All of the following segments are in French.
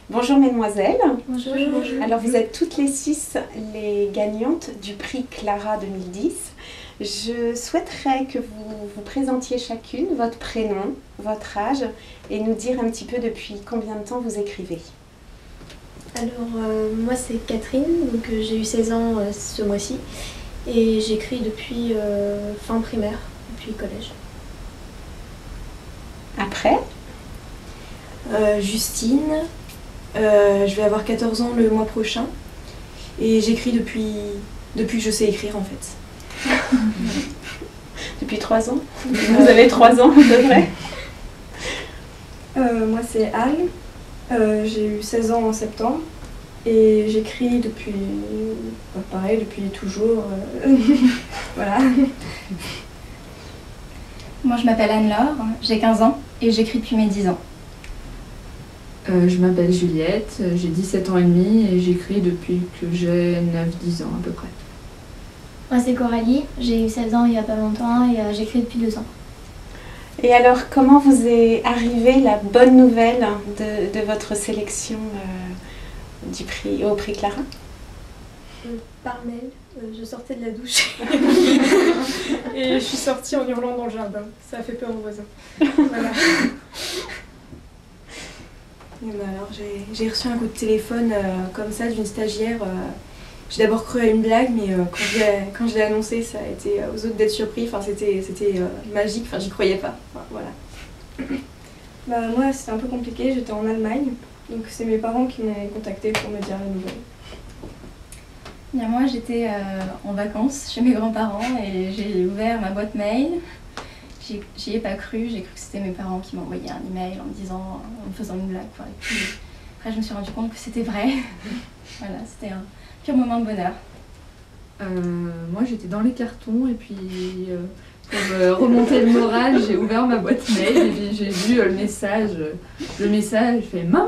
Bonjour mesdemoiselles. Bonjour. Alors vous êtes toutes les 6 les gagnantes du prix Clara 2010. Je souhaiterais que vous vous présentiez chacune votre prénom, votre âge et nous dire un petit peu depuis combien de temps vous écrivez. Alors moi c'est Catherine, donc j'ai eu 16 ans ce mois-ci et j'écris depuis fin primaire, depuis le collège. Après Justine, je vais avoir 14 ans le mois prochain et j'écris depuis que je sais écrire en fait. Depuis 3 ans. Vous avez 3 ans à peu près. Moi c'est Anne, j'ai eu 16 ans en septembre et j'écris depuis, pareil, depuis toujours. Voilà. Moi je m'appelle Anne-Laure, j'ai 15 ans et j'écris depuis mes 10 ans. Je m'appelle Juliette, j'ai 17 ans et demi et j'écris depuis que j'ai 9-10 ans à peu près. Moi c'est Coralie, j'ai eu 16 ans il n'y a pas longtemps et j'écris depuis 2 ans. Et alors comment vous est arrivée la bonne nouvelle de votre sélection au prix Clara? Par mail, je sortais de la douche et je suis sortie en hurlant dans le jardin. Ça a fait peur aux voisins. Voilà. Et ben alors j'ai reçu un coup de téléphone comme ça d'une stagiaire. J'ai d'abord cru à une blague, mais quand je l'ai annoncé, ça a été aux autres d'être surpris. Enfin, c'était magique, enfin, j'y croyais pas. Enfin, voilà. Bah, moi, c'était un peu compliqué, j'étais en Allemagne, donc c'est mes parents qui m'ont contacté pour me dire la nouvelle. Bien, moi j'étais en vacances chez mes grands-parents et j'ai ouvert ma boîte mail. J'y ai pas cru, j'ai cru que c'était mes parents qui m'envoyaient un email en me disant, en me faisant une blague, quoi. Et puis après je me suis rendu compte que c'était vrai. Voilà, c'était un pur moment de bonheur. Moi j'étais dans les cartons et puis pour me remonter le moral, j'ai ouvert ma boîte mail et puis j'ai vu le message, j'ai fait « Maman !»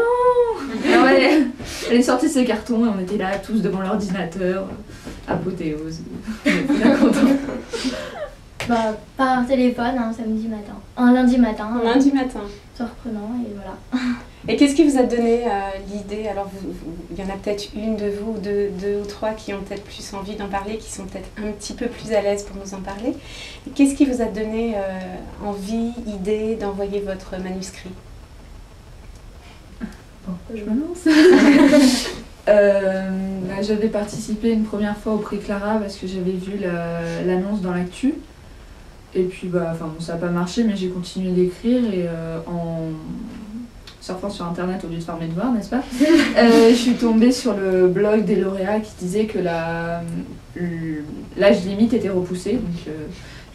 Alors elle est sortie de ses cartons et on était là tous devant l'ordinateur, apothéose, on était là contents. Bah, par téléphone, un samedi matin. Un lundi matin. Un lundi matin. Surprenant et voilà. Et qu'est-ce qui vous a donné l'idée? Alors, il y en a peut-être une de vous, deux ou trois qui ont peut-être plus envie d'en parler, qui sont peut-être un petit peu plus à l'aise pour nous en parler. Qu'est-ce qui vous a donné envie, idée d'envoyer votre manuscrit? Bon, je me lance. J'avais participé une première fois au prix Clara parce que j'avais vu l'annonce dans l'actu. Et puis, ça n'a pas marché, mais j'ai continué d'écrire et en surfant sur internet au lieu de faire mes devoirs, n'est-ce pas? Je suis tombée sur le blog des lauréats qui disait que l'âge limite était repoussé. Donc,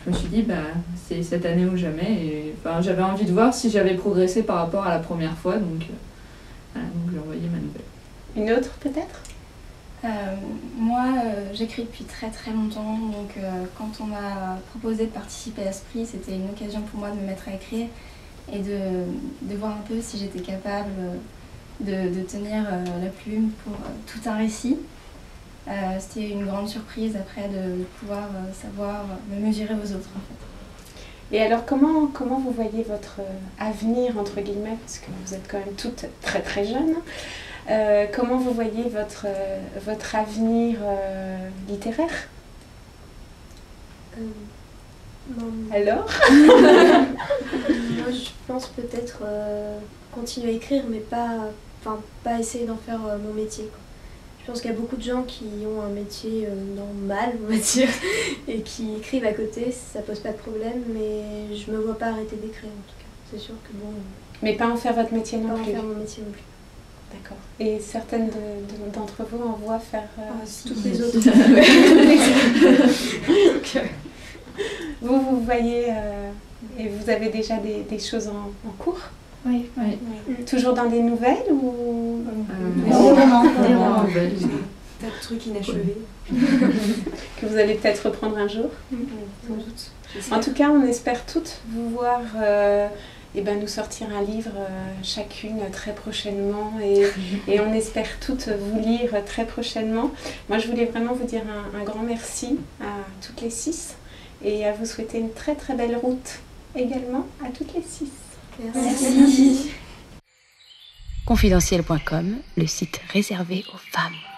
je me suis dit, c'est cette année ou jamais. Et j'avais envie de voir si j'avais progressé par rapport à la première fois. Donc, voilà, donc j'ai envoyé ma nouvelle. Une autre peut-être? Moi, j'écris depuis très très longtemps, donc quand on m'a proposé de participer à ce prix, c'était une occasion pour moi de me mettre à écrire et de voir un peu si j'étais capable de tenir la plume pour tout un récit. C'était une grande surprise après de pouvoir savoir me mesurer aux autres en fait. Et alors comment vous voyez votre avenir entre guillemets, parce que vous êtes quand même toutes très très jeunes. Comment vous voyez votre avenir littéraire? Alors Moi je pense peut-être continuer à écrire, mais pas essayer d'en faire mon métier, quoi. Je pense qu'il y a beaucoup de gens qui ont un métier normal, on va dire, et qui écrivent à côté, ça pose pas de problème, mais je me vois pas arrêter d'écrire en tout cas. C'est sûr que bon... Mais pas en faire votre métier non plus? Pas en faire mon métier non plus. D'accord. Et certaines d'entre vous en voient faire toutes les autres. Vous voyez, et vous avez déjà des choses en cours? Oui. Toujours dans des nouvelles ou Des romans. Tas de trucs inachevés. que vous allez peut-être reprendre un jour? Sans doute. En tout cas, on espère toutes vous voir nous sortir un livre chacune très prochainement et on espère toutes vous lire très prochainement. Moi, je voulais vraiment vous dire un grand merci à toutes les 6 et à vous souhaiter une très très belle route également à toutes les 6. Merci. Confidentiel.com, le site réservé aux femmes.